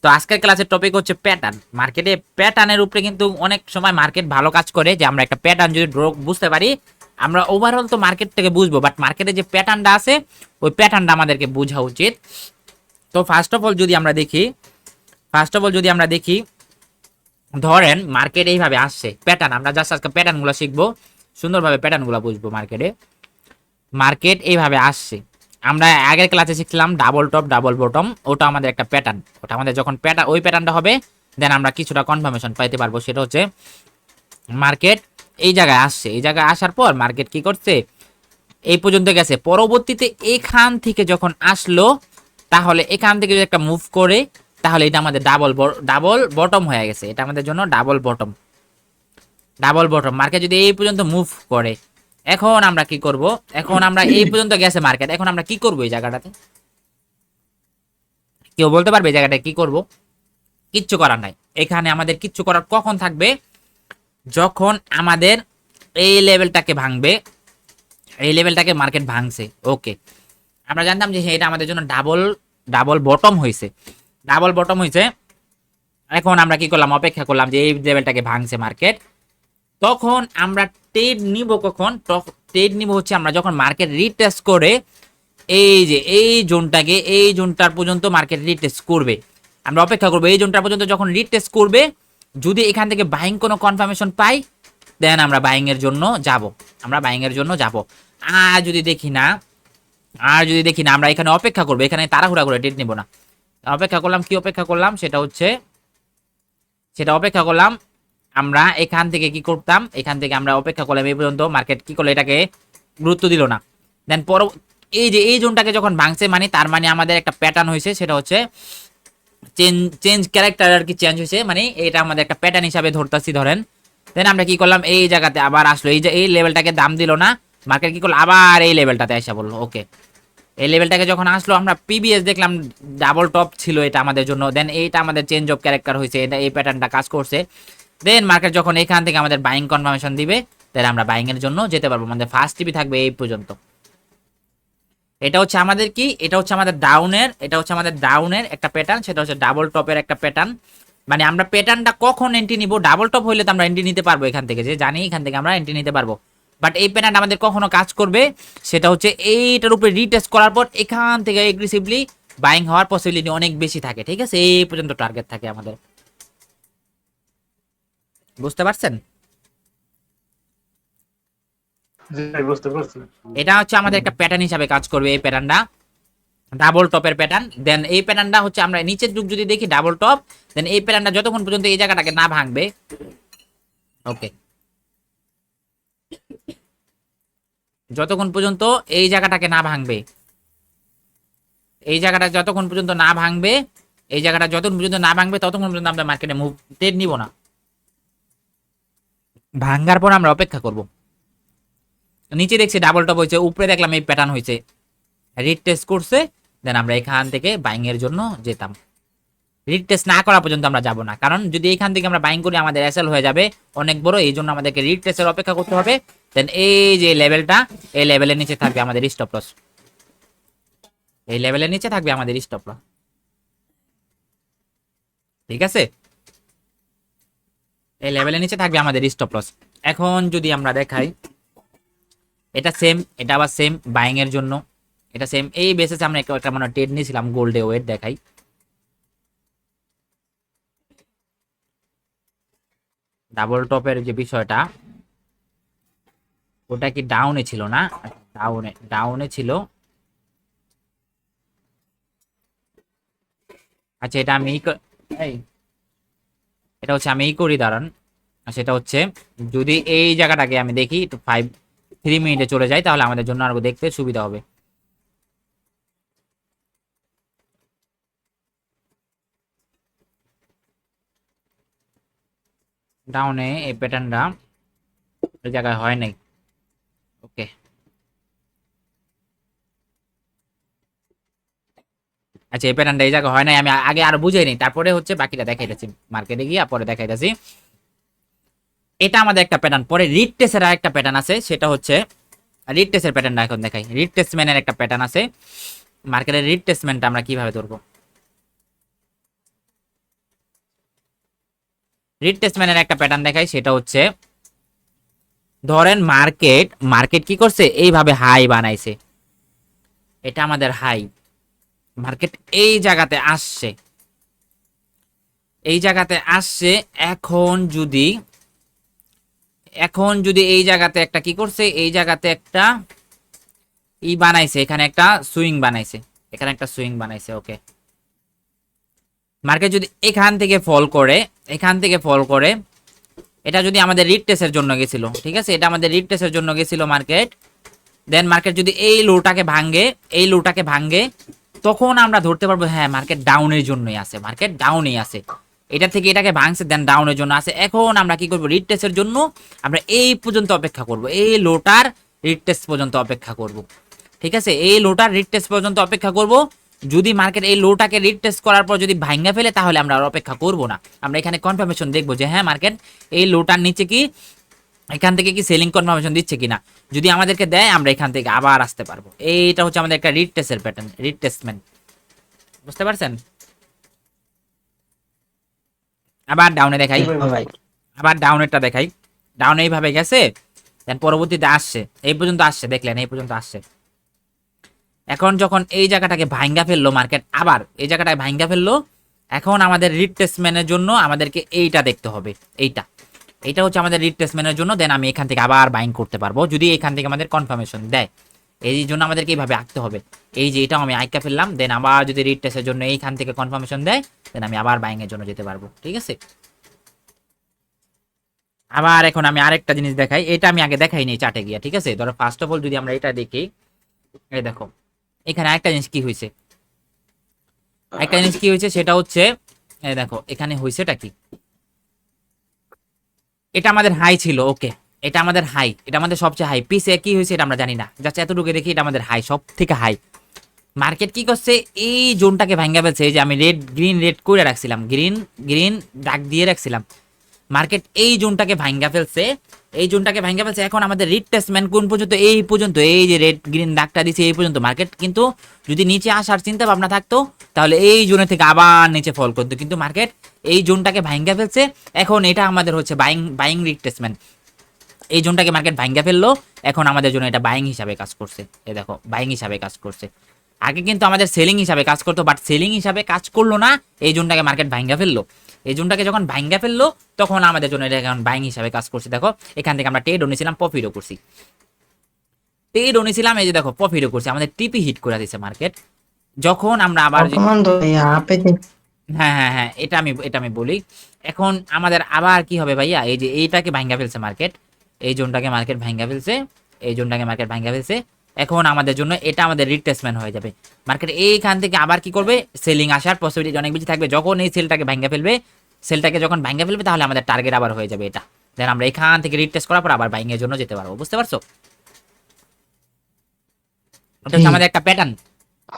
তো আজকের ক্লাসের টপিক হচ্ছে প্যাটার্ন। মার্কেটে প্যাটার্নের উপরে কিন্তু অনেক সময় মার্কেট ভালো কাজ করে, যে আমরা একটা প্যাটার্ন যদি বুঝতে পারি, আমরা ওভারঅল তো মার্কেট থেকে বুঝবো, বাট মার্কেটে যে প্যাটার্নটা আছে ওই প্যাটার্নটা আমাদেরকে বোঝা উচিত। তো ফার্স্ট অফ অল যদি আমরা দেখি, ধরেন মার্কেট এইভাবে আসছে প্যাটার্ন, আমরা জাস্ট আজকে প্যাটার্নগুলো শিখবো, সুন্দরভাবে প্যাটার্নগুলো বুঝবো। মার্কেট এইভাবে আসছে, আমরা আগের ক্লাসে শিখলাম ডাবল টপ ডাবল বটম, ওটা আমাদের একটা প্যাটার্ন। ওটা আমাদের যখন প্যাটার্ন ওই প্যাটার্নটা হবে, দেন আমরা কিছুটা কনফার্মেশন পাইতে পারবো। সেটা হচ্ছে মার্কেট এই জায়গায় আসছে, এই জায়গায় আসার পর মার্কেট কি করছে, এই পর্যন্ত গেছে, পরবর্তীতে এখান থেকে যখন আসলো, তাহলে এখান থেকে যদি একটা মুভ করে, তাহলে এটা আমাদের ডাবল বটম হয়ে গেছে, এটা আমাদের জন্য ডাবল বটম মার্কেট যদি এই পর্যন্ত মুভ করে। এখন আমরা কি করব, এখন আমরা এই পর্যন্ত গেছে মার্কেট, এখন আমরা কি করব এই জায়গাটাতে? কেউ বলতে পারবে এই জায়গাটায় কি করব? কিচ্ছু করার নাই, এখানে আমাদের কিচ্ছু করার কখন থাকবে, যখন আমাদের এই লেভেলটাকে ভাঙবে, এই লেভেলটাকে মার্কেট ভাঙছে। ওকে, আমরা জানতাম যে এটা আমাদের জন্য ডাবল বটম হয়েছে, এখন আমরা কি করলাম, অপেক্ষা করলাম যে এই লেভেলটাকে ভাঙছে মার্কেট। তখন আমরা ট্রেড নিব কখন? ট্রেড নিব হচ্ছে আমরা যখন মার্কেট রিটেস্ট করে এই যে এই জোনটাকে, এই জোনটার পর্যন্ত মার্কেট রিটেস্ট করবে, আমরা অপেক্ষা করবো এই জোনটার পর্যন্ত যখন রিটেস্ট করবে। যদি এখান থেকে বাইং কোনো কনফার্মেশন পাই, দেন আমরা বাইং এর জন্য যাব। আর যদি দেখি না, আমরা এখানে অপেক্ষা করবো, এখানে তাড়াহুড়া করে ট্রেড নিব না। অপেক্ষা করলাম সেটা অপেক্ষা করলাম আমরা এখান থেকে কি করতাম, এখান থেকে আমরা অপেক্ষা করলাম এই পর্যন্ত, মার্কেট কি করলো, এটাকে গুরুত্ব দিল না। দেন এই যে এই জোনটাকে যখন ভাঙছে, মানে তার মানে আমাদের একটা প্যাটার্ন হয়েছে, সেটা হচ্ছে চেঞ্জ ক্যারেক্টার আর কি, চেঞ্জ হয়েছে, মানে এটা আমাদের একটা প্যাটার্ন হিসাবে ধরতেছি ধরেন। দেন আমরা কি করলাম, এই জায়গাতে আবার আসলো, এই যে এই লেভেলটাকে দাম দিল না, মার্কেট কি করলো, আবার এই লেভেলটাতে এসে বললো ওকে। এই লেভেলটাকে যখন আসলো, আমরা পিবিএস দেখলাম ডাবল টপ ছিল এটা আমাদের জন্য, দেন এইটা আমাদের চেঞ্জ অফ ক্যারেক্টার হয়েছে, এটা এই প্যাটার্নটা কাজ করছে। দেন মার্কেট যখন এখান থেকে আমাদের বাইং কনফার্মেশন দিবে, দেন আমরা বাইং এর জন্য যেতে পারবো, আমাদের ফার্স্ট টিপি থাকবে এই পর্যন্ত। এটা হচ্ছে আমাদের কি, এটা হচ্ছে আমাদের ডাউনের একটা প্যাটার্ন, সেটা হচ্ছে ডাবল টপের একটা প্যাটার্ন। মানে আমরা প্যাটার্নটা কখন এন্ট্রি নিব, ডাবল টপ হইলে তো আমরা এন্ট্রি নিতে পারবো এখান থেকে, যে জানি এখান থেকে আমরা এন্ট্রি নিতে পারবো। বাট এই প্যাটার্ন আমাদের কখনো কাজ করবে, সেটা হচ্ছে এইটার উপরে রিটেস্ট করার পর এখান থেকে এগ্রেসিভলি বাইং হওয়ার পসিবিলিটি অনেক বেশি থাকে। ঠিক আছে, এই পর্যন্ত টার্গেট থাকে আমাদের, বুঝতে পারছেন? জি ভাই, বুঝতে পারছি। এটা হচ্ছে আমাদের একটা প্যাটার্ন হিসাবে কাজ করবে, এই প্যাটার্নটা ডাবল টপের প্যাটার্ন। দেন এই প্যাটার্নটা হচ্ছে আমরা নিচের যুগ যদি দেখি ডাবল টপ, দেন এই প্যাটার্নটা যতক্ষণ পর্যন্ত এই জায়গাটাকে না ভাঙবে, ওকে, যতক্ষণ পর্যন্ত এই জায়গাটাকে না ভাঙবে, এই জায়গাটা যতক্ষণ পর্যন্ত না ভাঙবে, এই জায়গাটা যতক্ষণ পর্যন্ত না ভাঙবে, ততক্ষণ পর্যন্ত আমরা মার্কেটে মুভ ট্রেড নিব না। ভাঙার পর আমরা অপেক্ষা করব। নিচে দেখছি ডাবল টপ হয়েছে, উপরে দেখলাম এই প্যাটার্ন হয়েছে, রিটেস্ট করছে, দেন আমরা এখান থেকে বাইং এর জন্য যেতাম। রিটেস্ট না করা পর্যন্ত আমরা যাব না, কারণ যদি এখান থেকে আমরা বাইং করি আমাদের এসএল হয়ে যাবে অনেক বড়, এই জন্য আমাদেরকে রিটেস্টের অপেক্ষা করতে হবে। দেন এই যে লেভেলটা, এই লেভেলের নিচে থাকবে আমাদের স্টপ লস, এই লেভেলের নিচে থাকবে আমাদের স্টপ লস। ঠিক আছে, এই লেভেলের নিচে থাকবে আমাদের স্টপ লস। এখন যদি আমরা দেখাই, এটা সেম, এটা আবার সেম বাইং এর জন্য, এটা সেম। এই বেসিসে আমরা একটা মানে ট্রেড নিয়েছিলাম গোল্ডে, ওয়েট দেখাই, ডাবল টপের যে বিষয়টা, ওটা কি ডাউনে ছিল না? ডাউনে ছিল। আচ্ছা, এটা আমি এই এটা হচ্ছে আমি করি, দাঁড়ান। সেটা হচ্ছে যদি এই জায়গাটাকে আমি দেখি একটু 3 মিনিটে চলে যাই, তাহলে আমাদের জন্য আরো দেখতে সুবিধা হবে। ডাউনে এই প্যাটার্নটা ওই জায়গায় হয় নাই, ওকে। আচ্ছা, এই প্যাটার্নটা এই জায়গায় হয় নাই, আমি আগে আরো বুঝাই নি, তারপরে হচ্ছে বাকিটা দেখাইতেছি, মার্কেটে গিয়ে পরে দেখাইতেছি। এটা আমাদের একটা প্যাটার্ন। পরে রিটেস্টের আর একটা প্যাটার্ন আছে, সেটা হচ্ছে রিটেস্টের প্যাটার্নটা এখন দেখাই। রিটেস্টমেন্টের একটা প্যাটার্ন আছে, মার্কেটের রিটেস্টমেন্টটা আমরা কিভাবে ধরবো। রিট্রেসমেন্টের একটা প্যাটার্ন দেখাই, সেটা হচ্ছে ধরেন মার্কেট কি করছে, এইভাবে হাই বানাইছে, এটা আমাদের হাই, মার্কেট এই জায়গাতে আসছে, এই জায়গাতে আসছে। এখন যদি এই জায়গাতে একটা কি করছে, এই জায়গাতে একটা বানাইছে, এখানে একটা সুইং বানাইছে, এখানে একটা সুইং বানাইছে। ওকে, মার্কেট যদি এখান থেকে ফল করে, এটা যদি আমাদের রিট্রেসের জন্য গেছিল, ঠিক আছে, এটা আমাদের রিট্রেসের জন্য গেছিল মার্কেট। দেন মার্কেট যদি এই লোটাকে ভাঙে, তখন আমরা ধরতে পারবো হ্যাঁ মার্কেট ডাউনের জন্যই আছে, মার্কেট ডাউনেই আছে। এটা থেকে এটাকে ভাঙছে, দেন ডাউনের জন্য আছে। এখন আমরা কি করব, রিট্রেসের জন্য আমরা এই পর্যন্ত অপেক্ষা করব, এই লোটার রিট্রেস পর্যন্ত অপেক্ষা করব, ঠিক আছে, এই লোটার রিট্রেস পর্যন্ত অপেক্ষা করব। যদি মার্কেট এই লোটাকে রিট্রেস করার পর যদি ভাঙা ফেলে, তাহলে আমরা আর অপেক্ষা করব না, আমরা এখানে কনফার্মেশন দেখবো যে হ্যাঁ মার্কেট এই লোটার নিচে কি, এখান থেকে কি সেলিং কনফার্মেশন দিচ্ছে কিনা। যদি আমাদেরকে দেয়, আমরা এখান থেকে আবার আসতে পারবো। এইটা হচ্ছে আমাদের একটা রিট্রেসের প্যাটার্ন, রিট্রেসমেন্ট, বুঝতে পারছেন। আবার ডাউনে দেখাই, ভাই আবার ডাউনেরটা দেখাই। ডাউনে এইভাবে গেছে, দেন পরবর্তীতে আসছে, এই পর্যন্ত আসছে, দেখলেন এই পর্যন্ত আসছে। এখন যখন এই জায়গাটাকে ভাঙ্গা ফেললো মার্কেট, আবার এই জায়গাটাকে ভাঙ্গা ফেললো, এখন আমাদের রিট্রেসমেন্টের জন্য আমাদেরকে এইটা দেখতে হবে, এইটা হচ্ছে আমাদের রিট্রেসমেন্টের জন্য। দেন আমি এখান থেকে আবার বাইং করতে পারবো, যদি এখান থেকে আমাদের কনফার্মেশন দেয়। এই জন্য আমাদেরকে এইভাবে আঁকতে হবে, এই যে এটাও আমি আঁকা ফেললাম। দেন আবার যদি রিট্রেসের জন্য এইখান থেকে কনফার্মেশন দেয়, দেন আমি আবার বাইং এর জন্য যেতে পারবো, ঠিক আছে। আবার এখন আমি আরেকটা জিনিস দেখাই, এটা আমি আগে দেখাইনি চার্টে গিয়া, ঠিক আছে। ধরো ফার্স্ট অফ অল যদি আমরা এটা দেখি, এই দেখো এখানে আরেকটা জিনিস কি হয়েছে, সেটা হচ্ছে এই দেখো এখানে হয়েছেটা কি, এটা আমাদের হাই ছিল। ওকে, এটা আমাদের হাই, এটা আমাদের সবচেয়ে হাই। পিসে কি হয়েছে এটা আমরা জানি না, জাস্ট এতটুকু দেখি এটা আমাদের হাই, সব থেকে হাই। মার্কেট কি করছে, এই জোনটাকে ভাঙা ফেলছে, এই যে আমি রেড করে রাখছিলাম, গ্রিন দাগ দিয়ে রাখছিলাম। মার্কেট এই জোনটাকে ভাঙা ফেলছে, এখন আমাদের রিট্রেসমেন্ট কোন পর্যন্ত, এই পর্যন্ত, এই যে রেড গ্রিন দাগটা দিছে এই পর্যন্ত। মার্কেট কিন্তু যদি নিচে আসার চিন্তা ভাবনা থাকতো, তাহলে এই জোনে থেকে আবার নিচে ফল করতো, কিন্তু মার্কেট এই জোনটাকে ভাঙা ফেলছে। এখন এটা আমাদের হচ্ছে বাইং রিট্রেসমেন্ট, এই জোনটাকে মার্কেট ভাঙ্গা ফেললো, এখন আমাদের জন্য এটা বাইং হিসাবে কাজ করছে। এই দেখো বাইং হিসাবে কাজ করছে। আগে কিন্তু আমাদের সেলিং হিসাবে কাজ করতো, বাট সেলিং হিসাবে কাজ করলো না, এই জোনটাকে মার্কেট ভাঙ্গা ফেললো। এই জোনটাকে যখন ভাঙ্গা ফেললো, তখন আমাদের জন্য এটা এখন বাইং হিসাবে কাজ করছে। দেখো এখান থেকে আমরা ট্রেডও নিয়েছিলাম, প্রফিটও করছি, এই যে দেখো প্রফিটও করছি, আমাদের টিপি হিট করে দিচ্ছে মার্কেট। যখন আমরা আবার वर्तमान तो यहाँ पे थे হ্যাঁ হ্যাঁ হ্যাঁ, এটা আমি বলি। এখন আমাদের আবার কি হবে ভাইয়া, এই যে এইটাকে ভাঙ্গা ফেলছে মার্কেট, এই জোনটাকে মার্কেট ভাঙ্গা ফেলছে, এখন আমাদের জন্য এটা আমাদের রিট্রেসমেন্ট হয়ে যাবে। মার্কেট এইখান থেকে আবার কি করবে, সেলিং আসার পসিবিলিটি অনেক বেশি থাকবে। যখন এই সেলটাকে ভাঙ্গা ফেলবে, তাহলে আমাদের টার্গেট আবার হয়ে যাবে এটা। দেন আমরা এখান থেকে রিট্রেস করার পর আবার বাইং এর জন্য যেতে পারবো, বুঝতে পারছো। এটা হচ্ছে আমাদের একটা প্যাটার্ন,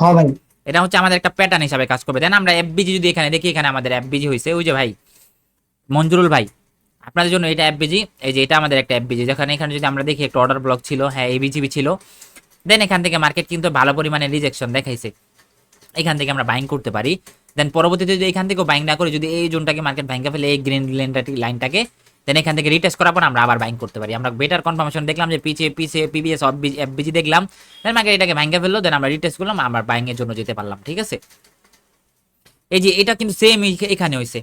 हाँ भाई এটা হচ্ছে আমাদের একটা প্যাটার্ন হিসাবে কাজ করবে। দেন আমরা এফবিজি যদি এখানে দেখি, এখানে আমাদের এফবিজি হয়েছে, ওই যে ভাই মঞ্জুরুল ভাই, আপনাদের জন্য এটা এফবিজি, এই যে এটা আমাদের একটা এফবিজি। যেখানে এখানে যদি আমরা দেখি একটা অর্ডার ব্লক ছিল, হ্যাঁ এবিজিবি ছিল। দেন এখান থেকে মার্কেট কিন্তু ভালো পরিমাণে রিজেকশন দেখাইছে, এখান থেকে আমরা বাইং করতে পারি। দেন পরবর্তীতে যদি এখান থেকেও বাইং না করে, যদি এই জোনটাকে মার্কেট ভাঙ্গা ফেলে, এই গ্রিন লাইনটাকে, দেন এখান থেকে রিটেস্ট করার পর আমরা আবার বাইং করতে পারি। আমরা বেটার কনফার্মেশন দেখলাম যে পিবিএস এফবিজি দেখলাম, দেন মার্কেট এটাকে ভাঙ্গা ফেললো, দেন আমরা রিটেস্ট করলাম, আমরা বাইং এর জন্য যেতে পারলাম, ঠিক আছে। এই যে এটা কিন্তু সেম এখানে হয়েছে,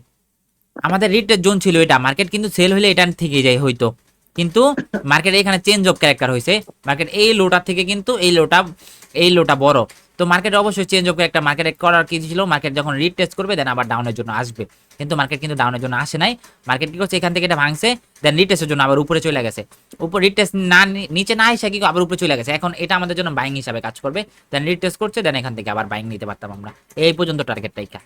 আমাদের রিটেস্ট জোন ছিল এটা, মার্কেট কিন্তু সেল হলে এটা থেকে যায় হয়তো, কিন্তু মার্কেট এখানে চেঞ্জ অফ ক্যারেক্টার হয়েছে। মার্কেট এই লোটার থেকে কিন্তু এই লোটা বড়, তো মার্কেট অবশ্যই চেঞ্জ অফ ক্যারেক্টার। মার্কেট করার কি ছিল, মার্কেট যখন রিটেস্ট করবে দেন আবার ডাউনের জন্য আসবে, কিন্তু মার্কেট কিন্তু ডাউনের জন্য আসে নাই। মার্কেট কি করছে, এখান থেকে এটা ভাঙছে, দেন রিটেস্টের জন্য আবার উপরে চলে গেছে, উপর রিটেস্ট না নিচে না এসে কি আবার উপরে চলে গেছে। এখন এটা আমাদের জন্য বাইং হিসাবে কাজ করবে, দেন রিটেস্ট করছে, দেন এখান থেকে আবার বাইং নিতে পারতাম আমরা। এই পর্যন্ত টার্গেট টাইকা।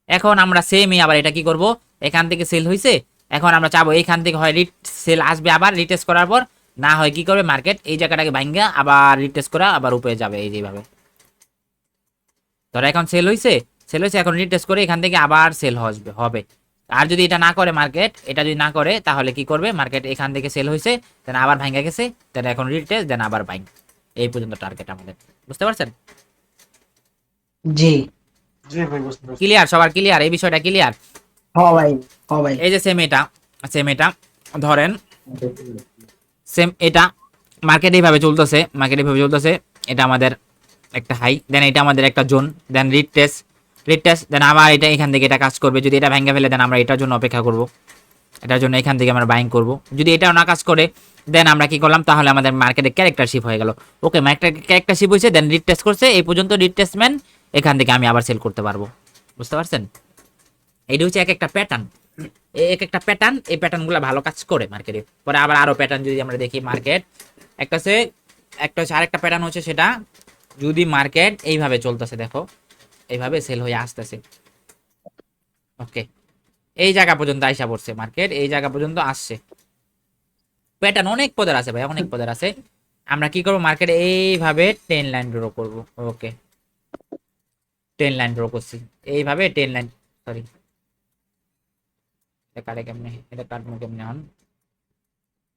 এখন আমরা সেমই আবার এটা কি করব, এখান থেকে সেল হয়েছে, এখন আমরা চাবো এখান থেকে হয় সেল আসবে আবার রিটেস্ট করার পর, না হয় কি করবে মার্কেট এই জায়গাটাকে ভাঙ্গা আবার রিটেস্ট করা আবার উপরে যাবে, এই যেভাবে। ধরো এখন সেল হয়েছে, এখন রিটেস্ট করে এখান থেকে আবার সেল হবে। আর যদি এটা না করে মার্কেট, এটা যদি না করে, তাহলে কি করবে মার্কেট, এখান থেকে সেল হয়েছে, দেন আবার ভাঙ্গা গেছে, দেন এখন রিটেস্ট, দেন আবার বাইং। এই পর্যন্ত টার্গেট আমাদের, বুঝতে পারছেন। जी জি ভাই বুঝতে পারছি। ক্লিয়ার, সবার ক্লিয়ার, এই বিষয়টা ক্লিয়ার। ভাই ভাই এই যে সেম এটা ধরেন সেম এটা মার্কেট এইভাবে চলতেছে, এটা আমাদের একটা হাই, দেন এটা আমাদের একটা জোন, দেন রিড টেস্ট দেন আবার এটা এখান থেকে এটা কাজ করবে, যদি এটা ভেঙে ফেলে দেন আমরা এটার জন্য অপেক্ষা করব, এটার জন্য এখান থেকে আমরা বাইং করব, যদি এটাও না কাজ করে দেন আমরা কি করলাম, তাহলে আমাদের মার্কেটে ক্যারেক্টারশিপ হয়ে গেল। ওকে, মার্কেটে ক্যারেক্টারশিপ হয়েছে, দেন রিড টেস্ট করছে, এই পর্যন্ত রিড টেস্টম্যান, এখান থেকে আমি আবার সেল করতে পারবো। বুঝতে পারছেন? এইটা হচ্ছে এক একটা প্যাটার্ন, এই প্যাটার্নগুলো ভালো কাজ করে মার্কেটে। পরে আবার আরো প্যাটার্ন যদি আমরা দেখি, মার্কেট একটা হচ্ছে আরেকটা প্যাটার্ন হচ্ছে, সেটা যদি মার্কেট এইভাবে চলতেছে, দেখো এইভাবে সেল হয়ে আসতেছে, ওকে এই জায়গা পর্যন্ত আইসা পড়ছে, মার্কেট এই জায়গা পর্যন্ত আসছে। প্যাটার্ন অনেক পদের আছে ভাই, অনেক পদের আছে। আমরা কি করব, মার্কেট এইভাবে 10 লাইন ড্র করব, ওকে 10 লাইন ড্র করছি, এইভাবে 10 লাইন, সরি এটা কাটে কেমনে, এটা কাটবো কেমনে হন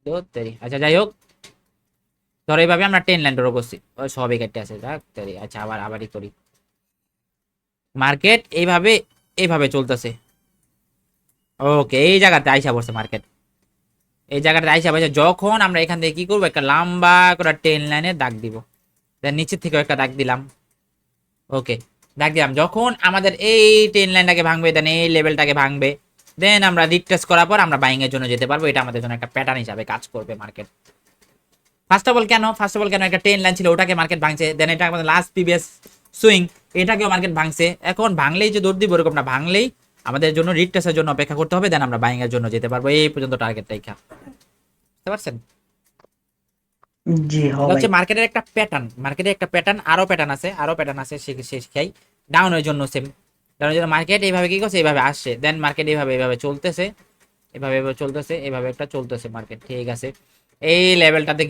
তো তেরি, আচ্ছা যাই হোক, ধরো এইভাবে আমরা 10 লাইন ড্র করছি, ওই সবই কেটে আছে, যাক তেরি, আচ্ছা আবারই করি। মার্কেট এইভাবে চলতেছে, ওকে এই জায়গাতে আইসা পড়ছে মার্কেট, এই জায়গাটা আইসা পড়ছে। যখন আমরা এখান থেকে কি করবো, একটা লম্বা করে 10 লাইনের দাগ দিব, দেন নিচের থেকেও একটা দাগ দিলাম, ওকে দাগ দিলাম। যখন আমাদের এই 10 লাইনটাকে ভাঙবে, দেন এই লেভেলটাকে ভাঙবে, দেন আমরা রিট্রেস করার পর আমরা বাইং এর জন্য যেতে পারবো। এটা আমাদের জন্য একটা প্যাটার্ন হিসাবে কাজ করবে মার্কেট। ফার্স্ট অফ অল কেন একটা 10 লাইন ছিল, ওটাকে মার্কেট ভাঙছে, দেন এটা আমাদের লাস্ট প্রিভিয়াস সুইং, এটাকেও মার্কেট ভাঙছে। এখন ভাঙলেই যে দৌড় দিব এরকম না, ভাঙলেই আমাদের জন্য রিট্রেসের জন্য অপেক্ষা করতে হবে, দেন আমরা বাইং এর জন্য যেতে পারবো। এই পর্যন্ত টার্গেট রেখা, বুঝতে পারছেন? জি এটা ভাই হচ্ছে মার্কেটের একটা প্যাটার্ন, আরো প্যাটার্ন আছে শিখাই। ডাউনের জন্য সেম, ডাউনের জন্য মার্কেট এইভাবে কি করছে, এইভাবে আসছে, দেন মার্কেট এইভাবে চলতেছে, এইভাবে একটা চলতেছে মার্কেট, ঠিক আছে। এই লেভেলটাতে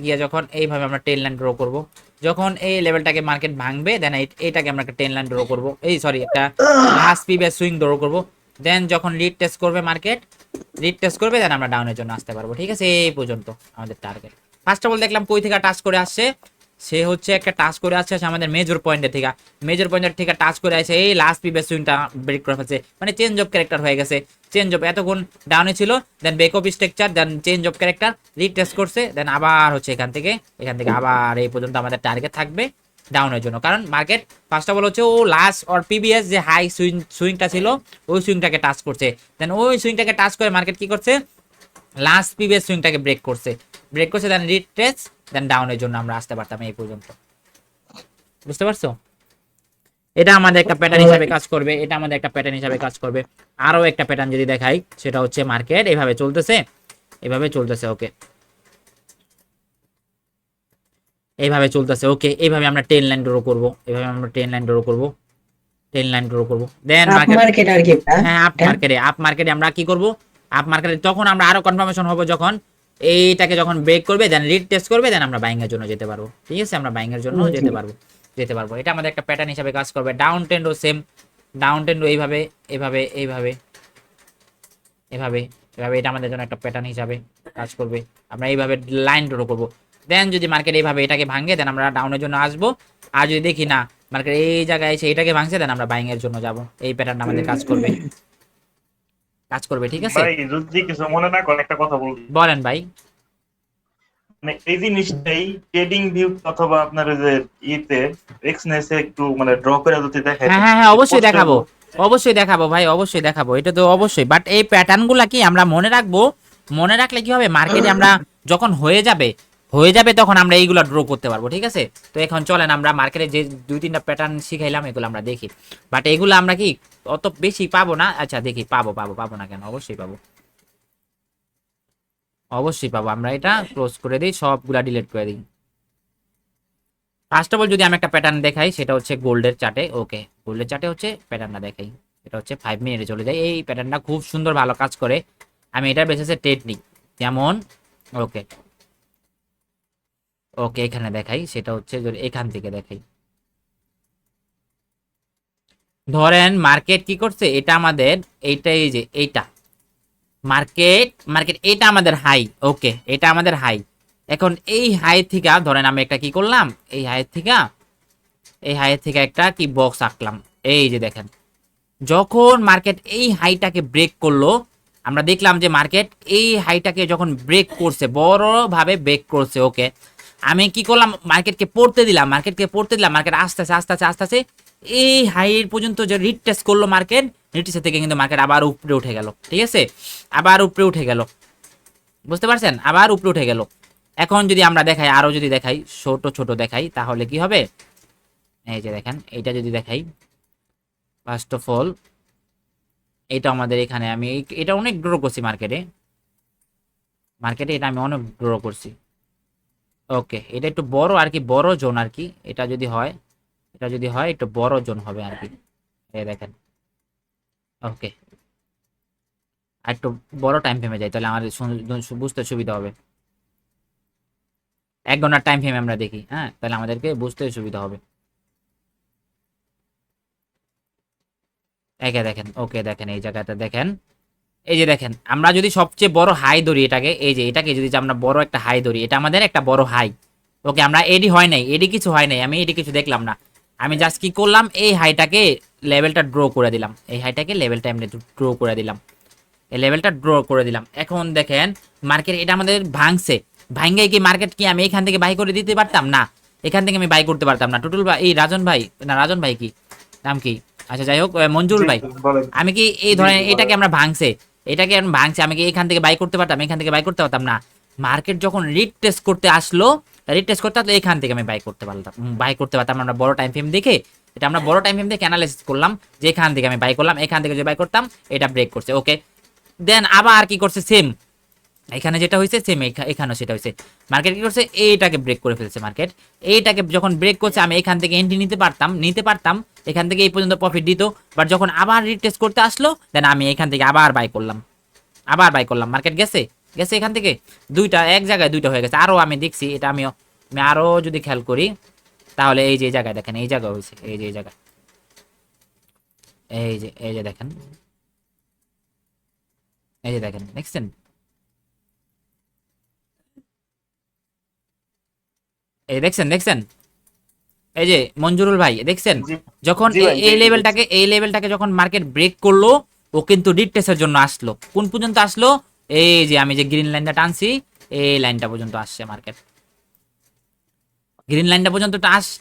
গিয়ে যখন এইভাবে আমরা 10 লাইন ড্র করব, যখন এই লেভেলটাকে মার্কেট ভাঙবে, দেন এইটাকে আমরা একটা 10 লাইন ড্র করব, এই সরি একটা লাস্ট প্রিভিয়াস সুইং ড্র করব, দেন যখন রিড টেস্ট করবে দেন আমরা ডাউনের জন্য আসতে পারবো, ঠিক আছে। এই পর্যন্ত আমাদের টার্গেট। ফার্স্ট অফ অল দেখলাম কই থেকে টাচ করে আসছে, সে হচ্ছে একটা টাচ করে আসছে আমাদের মেজর পয়েন্টের থেকে টাচ করে আসছে, এই লাস্ট প্রিভিয়াস সুইংটা ব্রেক করে ফেলছে, মানে চেঞ্জ অফ ক্যারেক্টার হয়ে গেছে, এতক্ষণ ডাউনে ছিল, then break of structure, then change of character, retest করছে, দেন আবার হচ্ছে এখান থেকে আবার এই পর্যন্ত আমাদের টার্গেট থাকবে ডাউনের জন্য। কারণ মার্কেট ফার্স্ট অফ অল হচ্ছে ও লাস্ট অর প্রিভিয়াস যে হাই সুইংটা ছিল, ওই সুইংটাকে টাচ করছে, দেন ওই সুইংটাকে টাচ করে মার্কেট কি করছে, লাস্ট প্রিভিয়াস সুইংটাকে ব্রেক করছে, দেন রিট্রেস, দেন ডাউনের জন্য আমরা আসতে পারতাম এই পর্যন্ত। বুঝতে পারছো? এটা আমাদের একটা প্যাটার্ন হিসাবে কাজ করবে। আরো একটা প্যাটার্ন যদি দেখাই, সেটা হচ্ছে মার্কেট এইভাবে চলতেছে, ওকে এইভাবে আমরা 10 লাইন ড্র করব, দেন আপ মার্কেট আর কি না? হ্যাঁ আপ মার্কেটে আমরা কি করব, তখন আমরা আরো কনফার্মেশন হব, যখন এইটাকে যখন ব্রেক করবে, দেন রিড টেস্ট করবে, দেন আমরা বাইং এর জন্য যেতে পারবো, ঠিক আছে। আমরা বাইং এর জন্য যেতে পারবো। এটা আমাদের একটা প্যাটার্ন হিসাবে কাজ করবে। ডাউন ট্রেন্ডও সেম, এইভাবে এটা আমাদের জন্য একটা প্যাটার্ন হিসাবে কাজ করবে। আমরা এইভাবে লাইন ড্র করব, দেন যদি মার্কেট এইভাবে এটাকে ভাঙে, দেন আমরা ডাউনের জন্য আসবো। আর যদি দেখি না মার্কেট এই জায়গায় এসে এটাকে ভাঙছে, দেন আমরা বাইং এর জন্য যাব। এই প্যাটার্নটা আমাদের কাজ করবে, ঠিক আছে। ভাই যদি কিছু মনে না করেন একটা কথা বলবো, বলেন ভাই। মানে এই জিনিসটাই ট্রেডিং ভিউ অথবা আপনার ওই যে ইতে এক্সনেসে একটু মানে ড্র করে যদি দেখাই, হ্যাঁ অবশ্যই দেখাবো ভাই, অবশ্যই দেখাবো, এটা তো অবশ্যই। বাট এই প্যাটার্ন গুলা কি আমরা মনে রাখলে কি হবে, মার্কেটে আমরা যখন হয়ে যাবে তখন আমরা এইগুলা ড্র করতে পারবো, ঠিক আছে। তো এখন চলেন আমরা মার্কেটে যে 2-3টা প্যাটার্ন শিখাইলাম, এগুলো আমরা দেখি। বাট এগুলো আমরা কি অত বেশি পাবো না, আচ্ছা দেখি, পাবো না কেন, অবশ্যই পাবো। আমরা এটা ক্লোজ করে দিই, সবগুলা ডিলিট করে দিই। ফার্স্ট অফ অল যদি আমি একটা প্যাটার্ন দেখাই, সেটা হচ্ছে গোল্ডের চার্টে, ওকে গোল্ডের চার্টে হচ্ছে প্যাটার্নটা দেখাই, এটা হচ্ছে 5 মিনিটে চলে যায়। এই প্যাটার্নটা খুব সুন্দর ভালো কাজ করে, আমি এটার বেসিসে ট্রেড নিই। যেমন ওকে এখানে দেখাই, সেটা হচ্ছে যদি এখান থেকে দেখাই, ধরেন মার্কেট কি করছে, এটা আমাদের এই যে এইটা মার্কেট এটা আমাদের হাই, ওকে এটা আমাদের হাই। এখন এই হাই থেকে ধরেন আমি একটা কি করলাম, এই হাই থেকে একটা কি বক্স আঁকলাম, এই যে দেখেন যখন মার্কেট এই হাইটাকে ব্রেক করলো, আমরা দেখলাম যে মার্কেট এই হাইটাকে যখন ব্রেক করছে, বড়ভাবে ব্রেক করছে, ওকে, আমি কি করলাম, মার্কেটকে পড়তে দিলাম, মার্কেট আস্তে আস্তে আস্তে আস্তে আস্তে আস্তে এই হাই পর্যন্ত যে রিটেস্ট করলো মার্কেট, রিটেস্ট থেকে কিন্তু মার্কেট আবার উপরে উঠে গেল, ঠিক আছে, আবার উপরে উঠে গেল, বুঝতে পারছেন, আবার উপরে উঠে গেল। এখন যদি আমরা দেখাই, আরো যদি দেখাই, ছোট ছোট দেখাই, তাহলে কি হবে, এই যে দেখেন, এইটা যদি দেখাই, ফার্স্ট অফ অল এটা আমাদের এখানে আমি এটা অনেক গ্রো করছি মার্কেটে এটা আমি অনেক গ্রো করছি, ওকে, এটা একটু বড় আর কি, বড় জোন আর কি, এটা যদি হয় একটু বড় জোন হবে আর কি, এই দেখেন, ওকে, আর একটু বড় টাইম ফ্রেমে যাই, তাহলে আমাদের বুঝতে সুবিধা হবে। 1 ঘন্টার টাইম ফ্রেম আমরা দেখি, হ্যাঁ, তাহলে আমাদেরকে বুঝতে সুবিধা হবে। একে দেখেন, ওকে, দেখেন এই জায়গাটা দেখেন, এই যে দেখেন, আমরা যদি সবচেয়ে বড় হাই ধরি এটাকে, এই যে এটাকে যদি আমরা বড় একটা হাই ধরি, এটা আমাদের একটা বড় হাই, ওকে, আমরা এডি হয় নাই, এডি কিছু হয় নাই, আমি এডি কিছু দেখলাম না, আমি জাস্ট কি করলাম, এই হাইটাকে লেভেলটা ড্র করে দিলাম, এই হাইটাকে লেভেলটা এমনি ড্র করে দিলাম, এই লেভেলটা ড্র করে দিলাম। এখন দেখেন মার্কেট এটা আমাদের ভাঙছে, ভাঙ্গে কি মার্কেট কি আমি এখান থেকে বাই করে দিতে পারতাম না, এখান থেকে আমি বাই করতে পারতাম না, টুটুল ভাই, এই রাজন ভাই, না রাজন ভাই কি নাম কি, আচ্ছা যাই হোক, মঞ্জুর ভাই, বলেন। আমি কি এই ধরেন জি, এটাকে বলেন। আমরা ভাঙছে, এটাকে আমি ভাঙছে, আমি কি এখান থেকে বাই করতে পারতাম, এখান থেকে বাই করতে পারতাম না, মার্কেট যখন রিটেস্ট করতে আসলো, রিটেস্ট করতে আসলো, এখান থেকে আমি বাই করতে পারতাম, আমরা বড় টাইম ফ্রেম দেখে, এটা আমরা বড় টাইম ফ্রেম দেখে অ্যানালাইসিস করলাম যে এখান থেকে আমি বাই করলাম, এখান থেকে যে বাই করতাম, এটা ব্রেক করছে, ওকে, দেন আবার কি করছে, সেম এখানে যেটা হয়েছে সেম এখানেও সেটা হয়েছে, মার্কেট কি করছে, এইটাকে ব্রেক করে ফেলছে মার্কেট, এইটাকে যখন ব্রেক করছে আমি এখান থেকে এন্ট্রি নিতে পারতাম, এখান থেকে এই পর্যন্ত প্রফিট দিত, বাট যখন আবার রিটেস্ট করতে আসলো, দেন আমি এখান থেকে আবার বাই করলাম, মার্কেট গেছে গেছে এখান থেকে দুইটা, এক জায়গায় দুইটা হয়ে গেছে, আরো আমি দেখছি এটা, আমি আরো যদি খেয়াল করি, তাহলে এই যে এই জায়গায় দেখেন, এই জায়গা হয়েছে, এই যে এই জায়গা, এই যে দেখেন, এই যে দেখেন, দেখছেন, এই দেখছেন, এই যে মঞ্জুরুল ভাই দেখছেন, জি যখন জি ভাই, এই দেখি, দেখছি। লেভেলটাকে যখন মার্কেট ব্রেক করলো, ও কিন্তু রিটেস্টের জন্য আসলো, কোন পর্যন্ত আসলো, এই যে আমি যে গ্রিন লাইনটা টানছি, এই লাইনটা পর্যন্ত আসছে মার্কেট, গ্রিন লাইনটা পর্যন্ত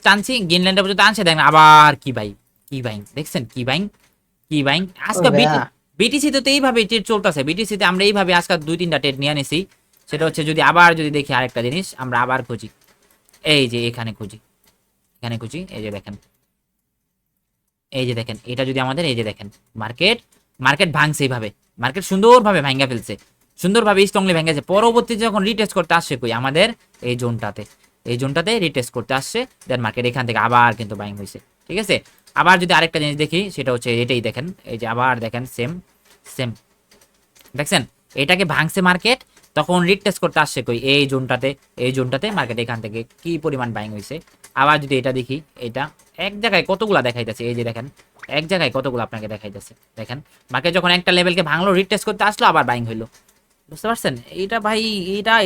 টানছি, গ্রিন লাইনটা পর্যন্ত আনছে, দেখেন আবার কি বাইং দেখছেন, কি বাইং ও আজকে ভাইয়া, বিটিসি তো এইভাবে ট্রেড চলতেছে, বিটিসিতে আমরা এইভাবে আজকে 2-3টা ট্রেড নিয়ে নিছি, সেটা হচ্ছে যদি আবার যদি দেখি আরেকটা জিনিস, আমরা আবার খুঁজি, এই যে এখানে খুঁজি, এই যে দেখেন এটা যদি আমাদের, এই যে দেখেন, মার্কেট মার্কেট ভাঙছে এইভাবে, মার্কেট সুন্দরভাবে ভাঙা ফেলছে, সুন্দরভাবে স্ট্রংলি ভেঙেছে, পরবর্তীতে যখন রিটেস্ট করতে আসছে কই আমাদের এই জোনটাতে রিটেস্ট করতে আসছে, দেন মার্কেট এখান থেকে আবার কিন্তু বাইং হয়েছে, ঠিক আছে। আবার যদি আরেকটা জিনিস দেখি, সেটা হচ্ছে এটাই দেখেন, এই যে আবার দেখেন সেম সেম, দেখছেন, এটাকে ভাঙছে মার্কেট, তখন রিটেস্ট করতে আসছে কই এই জোনটাতে মার্কেট এখান থেকে কি পরিমাণ বাইং হয়েছে। আবার যদি এটা দেখি, এটা এক জায়গায় কতগুলা দেখাইতেছে, এই যে দেখেন, এক জায়গায় কতগুলো আপনাকে দেখাইতেছে, দেখেন মার্কেট যখন একটা লেভেলকে ভাঙলো, রিটেস্ট করতে আসলো, আবার বাইং হইলো, বুঝতে পারছেন, এইটা ভাই,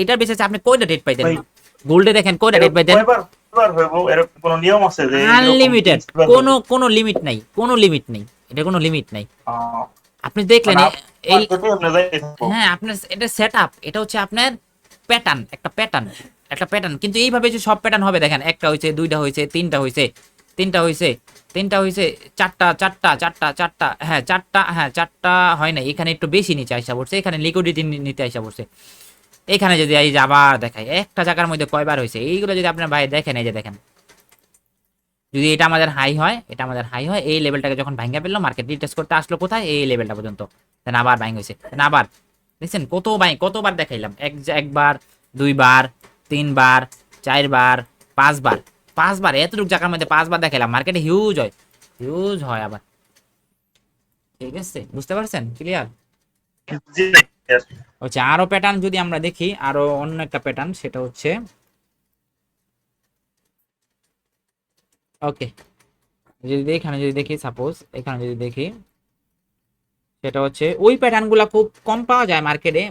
এটা বেঁচেছে আপনি কয়টা রেট পাইতেন, ভাই, গোল্ডে দেখেন কয়টা রেট এরকম পাইতেন, কয়বার হইব, এরকম কোনো নিয়ম আছে যে এরকম আনলিমিটেড, 20 বার কোনো লিমিট নাই, এটা কোনো লিমিট নাই, আহ, আপনি দেখলেন মানে এই, মার্কেটে আপনি যাইতে থাকবো। হ্যাঁ আপনার এটা সেট আপ, এটা হচ্ছে আপনার প্যাটার্ন, একটা প্যাটার্ন কিন্তু এইভাবে যে সব প্যাটার্ন হবে, দেখেন একটা হয়েছে, দুইটা হয়েছে, তিনটা হয়েছে, চারটা, হ্যাঁ চারটা হয় না, এখানে একটু বেশি নিচে আইসা পড়ছে, এখানে লিকুইডিটি নিতে আইসা পড়ছে, এখানে যদি এই যে আবার দেখায় একটা জায়গার মধ্যে কয়বার হয়েছে, এইগুলো যদি আপনার ভাই দেখেন, এই যে দেখেন, যদি এটা আমাদের হাই হয়, এই লেভেলটাকে যখন ভাঙা ফেললো, মার্কেট রিটেস্ট করতে আসলো কোথায়, এই লেভেলটা পর্যন্ত, দেন আবার ভাঙ হয়েছে, দেন আবার দেখছেন কতবার দেখাইলাম, একবার, দুইবার, তিনবার, চারবার, পাঁচবার এতটুকু জায়গার মধ্যে 5বার দেখাইলাম, মার্কেটে হিউজ হয় আবার, ঠিক আছে, বুঝতে পারছেন, ক্লিয়ার জি, হচ্ছে। আরো প্যাটার্ন যদি আমরা দেখি, আরো অন্য একটা প্যাটার্ন, সেটা হচ্ছে, ওকে, এখানে যদি দেখি, সাপোজ এখানে যদি দেখি, সেটা হচ্ছে ওই প্যাটার্ন গুলা খুব কম পাওয়া যায় মার্কেটে,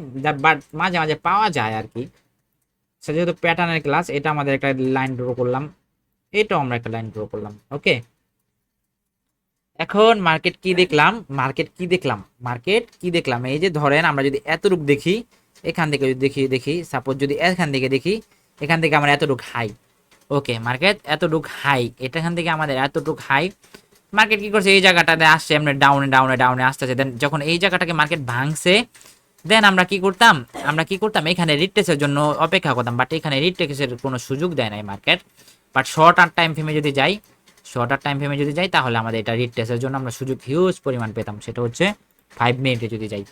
বাট মাঝে মাঝে পাওয়া যায় আর কি, সেটা যেহেতু প্যাটার্নের ক্লাস, এটা আমাদের একটা লাইন ড্র করলাম, এটাও আমরা একটা লাইন ড্র করলাম, ওকে, এখন মার্কেট কি দেখলাম, এই যে ধরেন আমরা যদি এতটুক দেখি, এখান থেকে যদি দেখি সাপোজ যদি এখান থেকে দেখি, এখান থেকে আমার এতটুক হাই, ওকে মার্কেট এতটুক হাই, এখান থেকে আমাদের এতটুক হাই। মার্কেট কি করছে, এই জায়গাটাতে আসছে এমনি ডাউনে ডাউনে ডাউনে আসতেছে। দেন যখন এই জায়গাটাকে মার্কেট ভাঙছে, দেন আমরা কি করতাম এখানে রিট্রেসের জন্য অপেক্ষা করতাম, বাট এখানে রিট্রেসের কোনো সুযোগ দেয় নাই market. But shorter time ফ্রেমে যদি যাই তাহলে আমাদের এটা রিট্রেসের জন্য আমরা সুযোগ হিউজ পরিমাণ পেতাম, সেটা হচ্ছে 5 মিনিটে যদি যাই।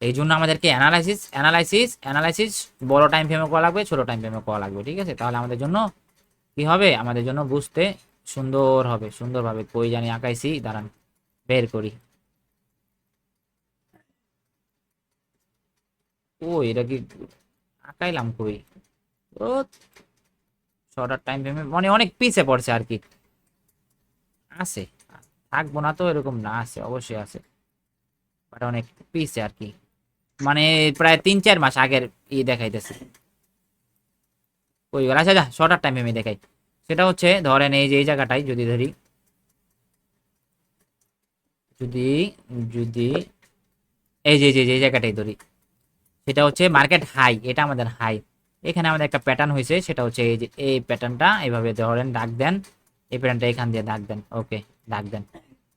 এই জন্য আমাদেরকে অ্যানালাইসিস বড় টাইম ফ্রেমে করা লাগবে, ছোট টাইম ফ্রেমে করা লাগবে, ঠিক আছে? তাহলে আমাদের জন্য কি হবে, আমাদের জন্য বুঝতে সুন্দর হবে, সুন্দরভাবে। কই জানি আঁকাইছি, দাঁড়ান বের করি। ওই এটা কি আঁকাইলাম কই, ও শর্টার টাইম ফ্রেমে মানে অনেক পিছে পড়ছে আর কি, আছে থাকবো না তো এরকম না, আছে অবশ্যই আছে, বাট অনেক পিছে আর কি, মানে প্রায় 3-4 মাস আগের দেখাইতেছে। ওই আচ্ছা আচ্ছা শর্টার টাইম ফ্রেমে দেখাই। সেটা হচ্ছে ধরেন এই যে এই জায়গাটাই যদি ধরি, যদি যদি এই জায়গাটাই ধরি, সেটা হচ্ছে মার্কেট হাই, এটা আমাদের হাই। এখানে আমাদের একটা প্যাটার্ন হয়েছে, সেটা হচ্ছে এই যে এই প্যাটার্নটা এইভাবে ধরেন দাগ দেন, এই প্যাটার্নটা এখান দিয়ে দাগ দেন, ওকে দাগ দেন।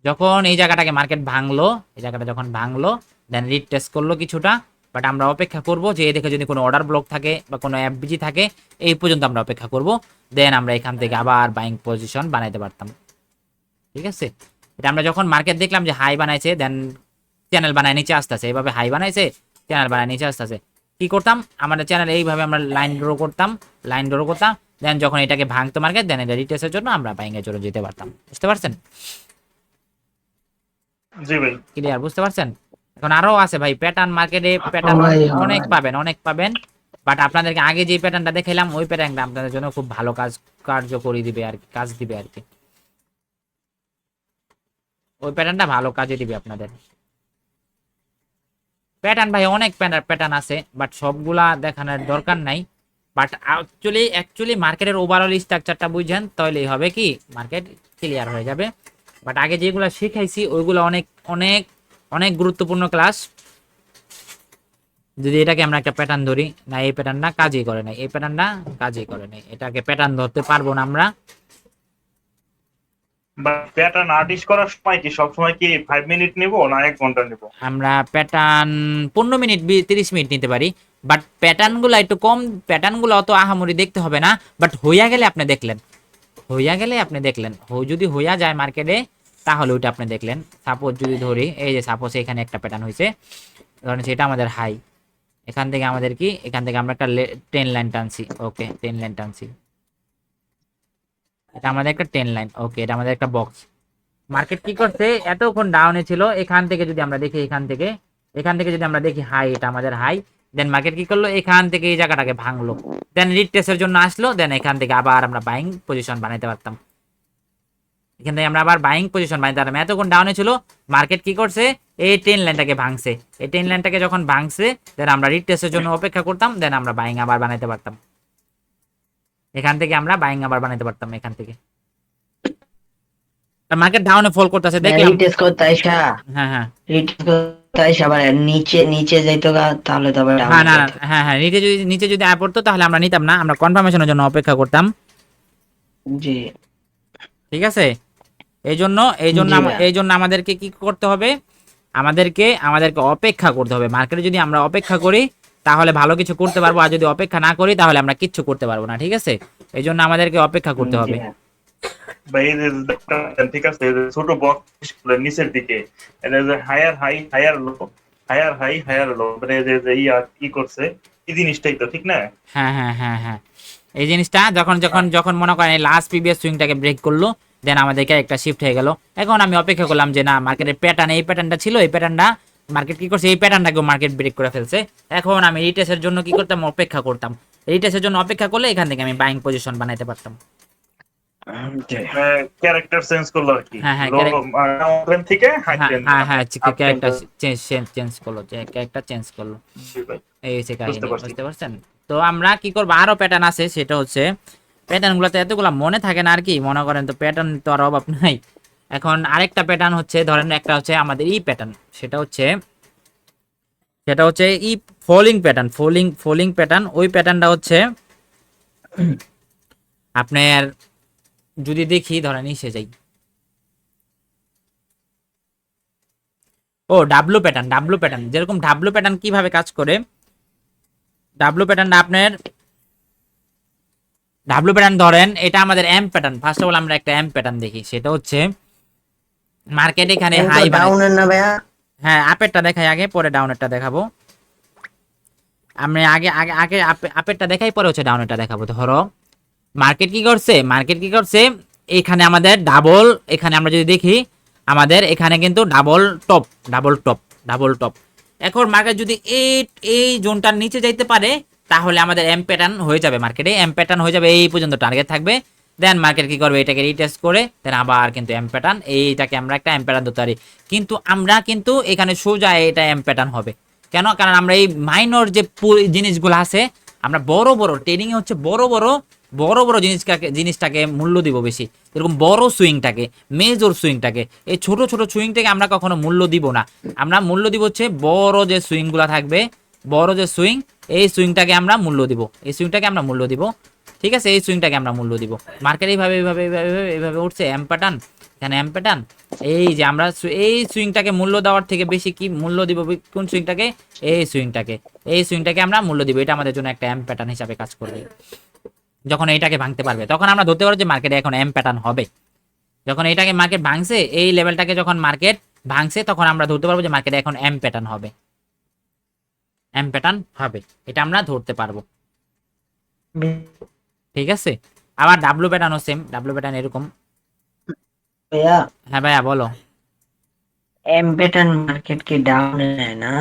যখন এই জায়গাটাকে মার্কেট ভাঙলো, এই জায়গাটা যখন ভাঙলো, দেন রিটেস্ট করলো কিছুটা, বাট আমরা অপেক্ষা করব যে এই দেখে যদি কোনো অর্ডার ব্লক থাকে বা কোনো এফবিজি থাকে, এই পর্যন্ত আমরা অপেক্ষা করব। দেন আমরা এখান থেকে আবার বাইং পজিশন বানাইতে পারতাম, ঠিক আছে? এটা আমরা যখন মার্কেট দেখলাম যে হাই বানাইছে, দেন চ্যানেল বানায় নিচে আসতেছে, এইভাবে হাই বানাইছে, চ্যানেল বানায় নিচে আসতেছে, কি করতাম আমাদের চ্যানেল এইভাবে আমরা লাইন ড্র করতাম, দেন যখন এটাকে ভাঙতো মার্কেট, দেন এটা রিটেস্টের জন্য আমরা বাইংয়ে চলে যেতে পারতাম। বুঝতে পারছেন? জি ভাই। ক্লিয়ার, বুঝতে পারছেন? এখন আরো আছে ভাই প্যাটার্ন, মার্কেটে প্যাটার্ন ভাই, অনেক পাবেন, বাট আপনাদেরকে আগে যে প্যাটার্নটা দেখাইলাম ওই প্যাটার্নটা আপনাদের জন্য খুব ভালো কার্যকরী দিবে আর কি, কাজ দিবে আর কি, ওই প্যাটার্নটা ভালো কাজে দিবে আপনাদের। প্যাটার্ন ভাই অনেক প্যাটার্ন আছে, বাট সবগুলা দেখানোর দরকার নাই। বাট অ্যাকচুয়ালি মার্কেটের ওভারঅল স্ট্রাকচারটা বুঝেন তাহলেই হবে কি মার্কেট ক্লিয়ার হয়ে যাবে। বাট আগে যেগুলো শিখাইছি ওইগুলো অনেক অনেক অনেক গুরুত্বপূর্ণ ক্লাস। যদি এটাকে আমরা একটা প্যাটার্ন ধরি, না এই প্যাটার্নটা কাজই করে নাই, এই প্যাটার্নটা কাজই করে নাই, এটাকে প্যাটার্ন ধরতে পারবো না আমরা। বা প্যাটার্ন আর্টিস্ট করার সময় কি সবসময় কি 5 মিনিট নেব না 1 ঘন্টা নেব? আমরা প্যাটার্ন 15 মিনিট 30 মিনিট নিতে পারি, বাট প্যাটার্নগুলো একটু কম, প্যাটার্নগুলো অত আহামরি দেখতে হবে না। বাট হইয়া গেলে আপনি দেখলেন, যদি হইয়া যায় মার্কেটে তাহলে ওইটা আপনি দেখলেন। সাপোজ যদি ধরি, এই যে সাপোজ এখানে একটা প্যাটার্ন হয়েছে, ধরেন সেটা আমাদের হাই, এখান থেকে আমাদের কি, এখান থেকে আমরা একটা 10 লাইন টানছি, ওকে 10 লাইন টানছি, এটা আমাদের একটা 10 লাইন, ওকে এটা আমাদের একটা বক্স। মার্কেট কি করছে, এতক্ষণ ডাউনে ছিল, এখান থেকে যদি আমরা দেখি, এখান থেকে যদি আমরা দেখি হাই, এটা আমাদের হাই। দেন মার্কেট কি করলো, এখান থেকে এই জায়গাটাকে ভাঙলো, দেন রিট্রেসের জন্য আসলো, দেন এখান থেকে আবার আমরা বাইং পজিশন বানাইতে পারতাম, এখান থেকে আমরা আবার বাইং পজিশন বানাইতে পারতাম। এতক্ষণ ডাউনে ছিল, মার্কেট কি করছে, এই 10 লাইনটাকে ভাঙছে, এই 10 লাইনটাকে যখন ভাঙছে, দেন আমরা রিট্রেসের জন্য অপেক্ষা করতাম, দেন আমরা বাইং আবার বানাইতে পারতাম, এখান থেকে আমরা বাইং আবার বানাইতে পারতাম এখান থেকে। মার্কেট ডাউনে ফল করতেছে দেখলাম, রিটেস্ট করতে আইসা হ্যাঁ হ্যাঁ রিটেস্ট করতে আইসা আবার নিচে যাইতো গা, তাহলে তো আবার down হ্যাঁ, না না, যেত। হ্যাঁ নিচে যদি আয় পড়তো তাহলে আমরা নিতাম না, আমরা কনফার্মেশনের জন্য অপেক্ষা করতাম, জি ঠিক আছে? এই জন্য জি ভাইয়া। এই জন্য আমাদেরকে কি করতে হবে, আমাদেরকে অপেক্ষা করতে হবে। মার্কেটে যদি আমরা অপেক্ষা করি তাহলে ভালো কিছু করতে পারবো, আর যদি অপেক্ষা না করি তাহলে আমরা কিচ্ছু করতে পারবো না, ঠিক আছে? এই জন্য আমাদেরকে অপেক্ষা করতে জি হবে। ভাইয়া। বা এই যে ঠিক আছে, এই যে ছোট বক্স নিচের দিকে, এটা যে higher high higher low, higher high higher low, মানে এই যে কি করছে, এই জিনিসটাই তো ঠিক না? হ্যাঁ হ্যাঁ হ্যাঁ হ্যাঁ, এই জিনিসটা যখন যখন যখন মনে করেন লাস্ট প্রিভিয়াস সুইংটাকে ব্রেক করলো, দেন আমাদেরকে একটা শিফট হয়ে গেল। এখন আমি অপেক্ষা করলাম যে না মার্কেটের প্যাটার্ন, এই প্যাটার্নটা ছিল, এই প্যাটার্নটা মার্কেট কি করছে, এই প্যাটার্নটাকেও মার্কেট ব্রেক করে ফেলছে। এখন আমি রিটেস্টের জন্য কি করতাম, অপেক্ষা করতাম। রিটেস্টের জন্য অপেক্ষা করলে এখান থেকে আমি বাইং পজিশন বানাইতে পারতাম। জি। ক্যারেক্টার চেঞ্জ করলো আর কি, হ্যাঁ হ্যাঁ লো ট্রেন থেকে হাই হ্যাঁ ট্রেন, হ্যাঁ হ্যাঁ, আপ ক্যারেক্টার ট্রেন। চেঞ্জ করলো, ক্যারেক্টার চেঞ্জ করলো, জি ভাই, এই হচ্ছে বুঝতে কাহিনী, পারছি। বুঝতে পারছেন? তো আমরা কি করবো, আরো প্যাটার্ন আছে, সেটা হচ্ছে প্যাটার্ন গুলো তো এতগুলা মনে থাকে না আর কি, মনে করেন তো প্যাটার্ন তো আর অভাব নাই। এখন আরেকটা প্যাটার্ন হচ্ছে, ধরেন একটা হচ্ছে আমাদের ই প্যাটার্ন, সেটা হচ্ছে ই ফলিং প্যাটার্ন, ফলিং প্যাটার্ন। ওই প্যাটার্নটা হচ্ছে আপনার, যদি দেখি ধরেন ইসে যাই, ও ডাব্লু প্যাটার্ন। যেরকম ডাব্লু প্যাটার্ন কিভাবে কাজ করে, ডাব্লু প্যাটার্নটা আপনার, ডাব্লু প্যাটার্ন ধরেন এটা আমাদের M pattern. First of all আমরা একটা এম প্যাটার্ন দেখি, সেটা হচ্ছে মার্কেট এখানে হাই ডাউনের না ভাইয়া? হ্যাঁ, আপেরটা দেখাই আগে, পরে ডাউনেরটা দেখাবো। আমি আগে আগে আগে আপেরটা দেখাই, পরে হচ্ছে ডাউনেরটা দেখাবো। ধরো মার্কেট কি করছে, এখানে আমাদের ডাবল, এখানে আমরা যদি দেখি আমাদের এখানে কিন্তু ডাবল টপ। এখন মার্কেট যদি এই জোনটার নিচে যাইতে পারে, তাহলে আমাদের এম প্যাটার্ন হয়ে যাবে, মার্কেটে এম প্যাটার্ন হয়ে যাবে, এই পর্যন্ত টার্গেট থাকবে। দেন মার্কেট কি করবে, এটাকে রিটেস্ট করে দেন আবার কিন্তু এম প্যাটার্ন, এইটাকে আমরা একটা এম প্যাটার্ন ধরতে পারি। কিন্তু আমরা কিন্তু এখানে সোজা এটা এম প্যাটার্ন হবে কেন, কারণ আমরা এই মাইনর যে জিনিসগুলো আছে, আমরা বড় বড় ট্রেডিং এ হচ্ছে বড় বড় জিনিসটাকে মূল্য দিব বেশি। এরকম বড় সুইংটাকে, মেজর সুইংটাকে, এই ছোট ছোট সুইংটাকে আমরা কখনো মূল্য দিব না। আমরা মূল্য দিব হচ্ছে বড় যে সুইংগুলো থাকবে, বড় যে সুইং, এই সুইংটাকে আমরা মূল্য দিব, ঠিক আছে, এই সুইংটাকে আমরা মূল্য দিব। মার্কেট এইভাবে উঠছে এম প্যাটার্ন, এখানে এম প্যাটার্ন। এই যে আমরা এই সুইংটাকে মূল্য দেওয়ার থেকে বেশি কি মূল্য দিব, কোন সুইংটাকে, এই সুইংটাকে আমরা মূল্য দিব। এটা আমাদের জন্য একটা এম প্যাটার্ন হিসাবে কাজ করবে। যখন এইটাকে ভাঙতে পারবে, তখন আমরা ধরতে পারবো যে মার্কেটে এখন এম প্যাটার্ন হবে। যখন এটাকে মার্কেট ভাঙছে, এই লেভেলটাকে যখন মার্কেট ভাঙছে, তখন আমরা ধরতে পারবো যে মার্কেটে এখন এম প্যাটার্ন হবে, এটা আমরা ধরতে পারবো। ঠিক আছে, আবার ডাব্লু প্যাটার্নও সেম, ডাব্লু প্যাটার্ন এরকম। ভাইয়া হ্যাঁ ভাইয়া বলো। এম প্যাটার্ন মার্কেট কি ডাউনে নেয় না?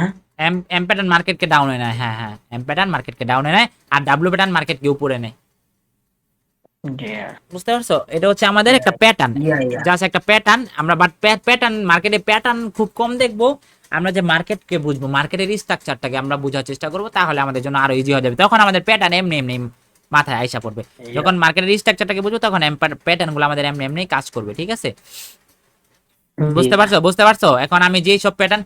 এম প্যাটার্ন মার্কেটকে ডাউনে নেয়, হ্যাঁ, এম প্যাটার্ন মার্কেটকে ডাউনে নেয়, আর ডাব্লু প্যাটার্ন মার্কেটকে উপরে নেয়। বুঝতে পারছো, এটা হচ্ছে আমাদের একটা প্যাটার্ন, জাস্ট একটা প্যাটার্ন। আমরা বাট প্যাটার্ন, মার্কেটে প্যাটার্ন খুব কম দেখবো। আমরা যে মার্কেটকে বুঝবো, মার্কেটের স্ট্রাকচারটাকে আমরা বোঝার চেষ্টা করবো, তাহলে আমাদের জন্য আরো ইজি হয়ে যাবে। তখন আমাদের প্যাটার্ন এমনি মাথায় আইসা পড়বে। যখন মার্কেটের স্ট্রাকচারটাকে বুঝবো, তখন প্যাটার্ন গুলো আমাদের এমনি কাজ করবে। ঠিক আছে, বুঝতে পারছো। এখন আমি যেই সব প্যাটার্ন,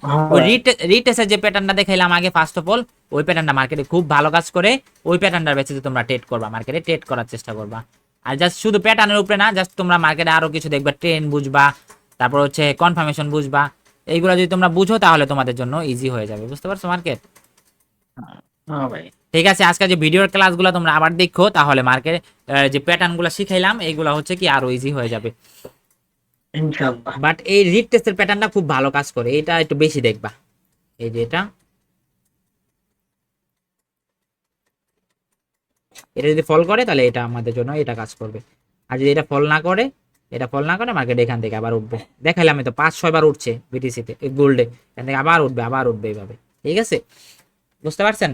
রিটেস্টের যে প্যাটার্নটা দেখাইলাম আগে, ফার্স্ট অফ অল ওই প্যাটার্নটা মার্কেটে খুব ভালো কাজ করে। ওই প্যাটার্নটার বেসিসে তোমরা ট্রেড করবা, মার্কেটে ট্রেড করার চেষ্টা করবা। আর জাস্ট শুধু প্যাটার্নের উপরে না, জাস্ট তোমরা মার্কেটে আরো কিছু দেখবা, ট্রেন্ড বুঝবা, তারপর হচ্ছে কনফার্মেশন বুঝবা। এইগুলো যদি তোমরা বুঝো, তাহলে তোমাদের জন্য ইজি হয়ে যাবে। বুঝতে পারছো মার্কেট? হ্যাঁ ভাই। ঠিক আছে, আজকে যে ভিডিওর ক্লাসগুলো তোমরা আবার দেখো, তাহলে মার্কেট যে প্যাটার্নগুলো শিখাইলাম, এইগুলো হচ্ছে কি আরো ইজি হয়ে যাবে। ইনশাআল্লাহ। বাট এই রিটেস্টের প্যাটার্নটা খুব ভালো কাজ করে, এটা একটু বেশি দেখবা। এই যে এটা যদি ফল করে, তাহলে এটা আমাদের জন্য এটা কাজ করবে। আর যদি এটা ফল না করে, মার্কেট এখান থেকে আবার উঠবে। দেখাইলাম আমি তো 5-6 বার উঠছে বিটিসিতে, গোল্ডে, এখান থেকে আবার উঠবে এইভাবে। ঠিক আছে, বুঝতে পারছেন?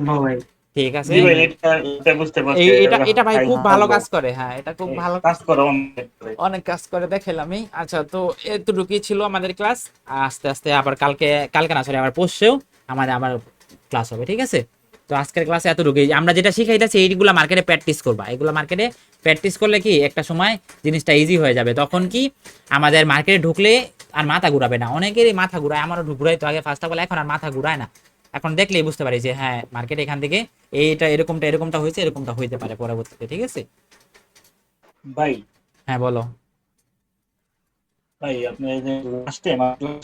ভাই ঠিক আছে, জি ভাই, এটা বুঝতে পারছি। এটা ভাই খুব ভালো কাজ করে। হ্যাঁ, এটা খুব ভালো কাজ করে, অনেক কাজ করে, দেখাইলামই। আচ্ছা, তো এতটুকুই ছিল আমাদের ক্লাস। আস্তে আস্তে আবার কালকে না, সরি, আবার পরশেও আমাদের আবার ক্লাস হবে। ঠিক আছে, তো আজকের ক্লাসে এতটুকুই। আমরা যেটা শিখাইতেছি, এইগুলো মার্কেটে প্র্যাকটিস করবা। এগুলো মার্কেটে প্র্যাকটিস করলে কি একটা সময় জিনিসটা ইজি হয়ে যাবে। তখন কি আমাদের মার্কেটে ঢুকলে আর মাথা ঘুরাবে না। অনেকেরই মাথা ঘুরায়, আমারও ঘুরাই তো আগে ফার্স্ট অফ অল, এখন আর মাথা ঘুরায় না। এখন দেখলেই বুঝতে পারি যে হ্যাঁ, মার্কেট এখান থেকে এইটা এরকমটা হয়েছে, এরকমটা হইতে পারে পরবর্তীতে। ঠিক আছে ভাই। হ্যাঁ বলো। ভাই, আপনি এই যে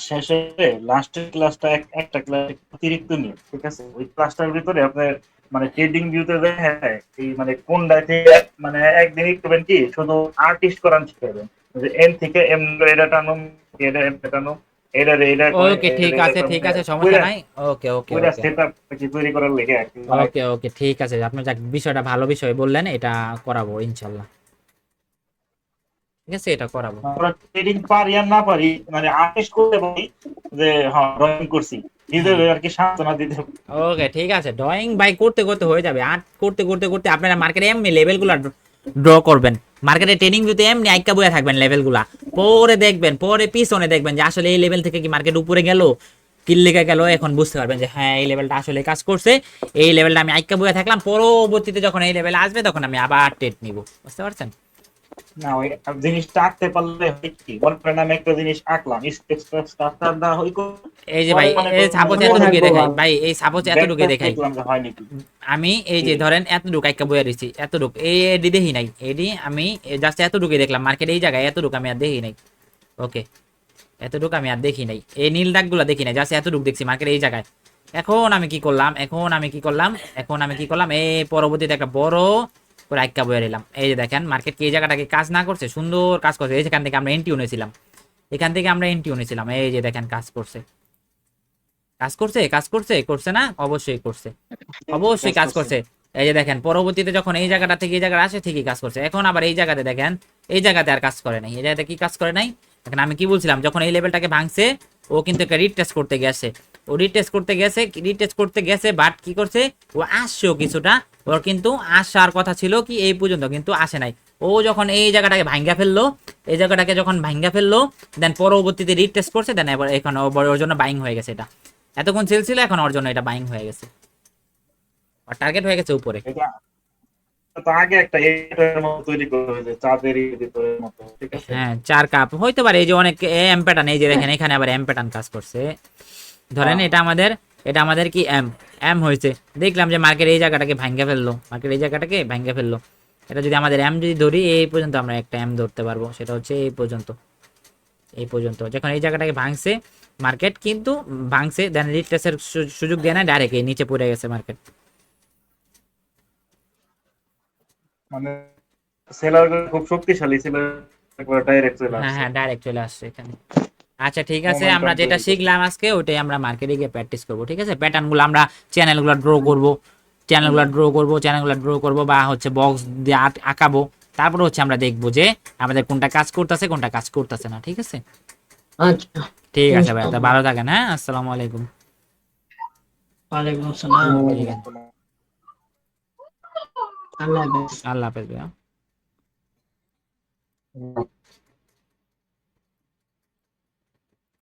শেষে লাস্টের ক্লাসটা একটা ক্লাস অতিরিক্ত নিয়ে, ঠিক আছে, ওই ক্লাসটার ভিতরে আপনার মানে ট্রেডিং ভিউতে হ্যাঁ, এই মানে কোন ডাইতে মানে একদিন করবেন কি, শুধু আর্টিস্ট করান শিখাবেন, যে এম থেকে এম এটা টানুম, এটা এম টানুম, ওকে, ঠিক আছে, সমস্যা নাই। ওকে, সেটআপ তৈরি করার লেগে আর কি। ওকে, ঠিক আছে। আপনি যাক, বিষয়টা ভালো বিষয় বললেন, এটা করাবো ইনশাল্লাহ। ঠিক আছে, এটা করাবো। আমরা ট্রেডিং পারি আর না পারি, মানে আর্টিস্ট করতে পারি যে হ্যাঁ ড্রয়িং করছি, নিজের আর কি সান্ত্বনা দিতে হবে। ওকে, ঠিক আছে, ড্রয়িং বাই করতে হয়ে যাবে। আর্ট করতে আপনারা মার্কেটে এমনি লেভেলগুলো ড্র করবেন। মার্কেটে ট্রেনিং দিতে এমনি আইকা বইয়া থাকবেন লেভেলগুলা, পরে দেখবেন, পরে পিছনে দেখবেন যে আসলে এই লেভেল থেকে কি মার্কেট উপরে গেল, কিল্লিকা গেল। এখন বুঝতে পারবেন যে হ্যাঁ, এই লেভেলটা আসলে কাজ করছে, এই লেভেলটা আমি আইকা বইয়া থাকলাম। পরবর্তীতে যখন এই লেভেল আসবে, তখন আমি আবার ট্রেড নিব। বুঝতে পারছেন? না ওই জিনিসটা আঁকতে পারলে হয় কি, মনে করেন আমি একটা জিনিস আঁকলাম, স্ট্রাকচার না হয় এই যে ভাই, পরে মনে এই করেন সাপোজ মনে এতটুকু থাকবো দেখাই ভালো। ভাই, এই সাপোজ এতটুকু ব্যাকটা দেখাই। দেখলাম যে হয় নাকি। আমি এই যে ধরেন এতটুকু একটা বইয়া দিছি, এতটুকু এডি দেখি নাই, এডি আমি জাস্ট এতটুকু দেখলাম মার্কেট এই জায়গায়, এতটুকু আমি আর দেখি নাই। ওকে, এতটুকু আমি আর দেখি নাই, এই নীল দাগগুলো দেখি নাই, জাস্ট এতটুকু দেখছি মার্কেট এই জায়গায়। এখন আমি কি করলাম, এই পরবর্তীতে একটা বড় করে আইক্কা বইয়া দিলাম। এই যে দেখেন মার্কেট কি এই জায়গাটাকে কাজ না করছে, সুন্দর কাজ করছে। এই যেখান থেকে আমরা এন্ট্রি নিয়েছিলাম, এই যে দেখেন কাজ করছে, করছে না? অবশ্যই করছে, অবশ্যই কাজ করছে। এই যে দেখেন পরবর্তীতে যখন এই জায়গাটা থেকে এই জায়গায় আসে ঠিকই কাজ করছে। এখন আবার এই জায়গাতে দেখেন, এই জায়গাতে আর কাজ করে নাই। এই জায়গাতে কি কাজ করে নাই? এখন আমি কি বলছিলাম, যখন এই লেভেলটাকে ভাঙছে ও কিন্তু একটা রিটেস্ট করতে গেছে, বাট কি করছে, ও আসছেও কিছুটা, ওর কিন্তু আসার কথা ছিল কি এই পর্যন্ত, কিন্তু আসে নাই। ও যখন এই জায়গাটাকে ভাঙ্গা ফেললো, দেন পরবর্তীতে রিটেস্ট করছে, দেন এবার এখন ওর জন্য বাইং হয়ে গেছে। এটা এতক্ষণ সেল ছিল, এখন ওর জন্য এটা বাইং হয়ে গেছে, আর টার্গেট হয়ে গেছে উপরে। এটা তো আগে একটা এর মতো তৈরি করে হয়েছে, চাঁদের ভিতরের মতো, ঠিক আছে। হ্যাঁ 4 কাপ হইতে পারে। এই যে অনেক এম প্যাটার্ন, এই যে দেখেন এখানে আবার এম প্যাটার্ন কাজ করছে। ধরেন হ্যাঁ। এটা আমাদের কি এম এম হয়েছে। দেখলাম যে মার্কেট এই জায়গাটাকে ভাঙ্গা ফেললো। এটা যদি আমাদের এম যদি ধরি, এই পর্যন্ত আমরা একটা এম ধরতে পারবো, সেটা হচ্ছে এই পর্যন্ত যখন এই জায়গাটাকে ভাঙছে মার্কেট, কিন্তু ভাঙছে দেন রিট্রেসের সুযোগ দেয় না, ডাইরেক্ট এই নিচে পড়ে গেছে মার্কেট। মানে সেলার খুব শক্তিশালী, সেলার একবার ডাইরেক্ট চলে হ্যাঁ আসছে, হ্যাঁ, ডাইরেক্ট চলে আসছে এখানে। আচ্ছা ঠিক আছে, আমরা মোমেন্টাম যেটা তৈরি করছে। শিখলাম আজকে ওইটাই আমরা মার্কেটে গিয়ে প্র্যাকটিস করবো। ঠিক আছে, প্যাটার্নগুলো আমরা চ্যানেলগুলো ড্র করবো বা হচ্ছে বক্স দিয়ে আঁকাবো। তারপরে হচ্ছে আমরা দেখবো যে আমাদের কোনটা কাজ করতেছে না। ঠিক আছে, আচ্ছা, ঠিক আছে ভাই, তা বুঝতে ভালো পারলাম। থাকেন। হ্যাঁ, আসসালামু আলাইকুম। ওয়ালাইকুম আসসালাম। ঠিক আছে, আল্লাহ হাফেজ। আল্লাহ হাফেজ ভাইয়া। হুম।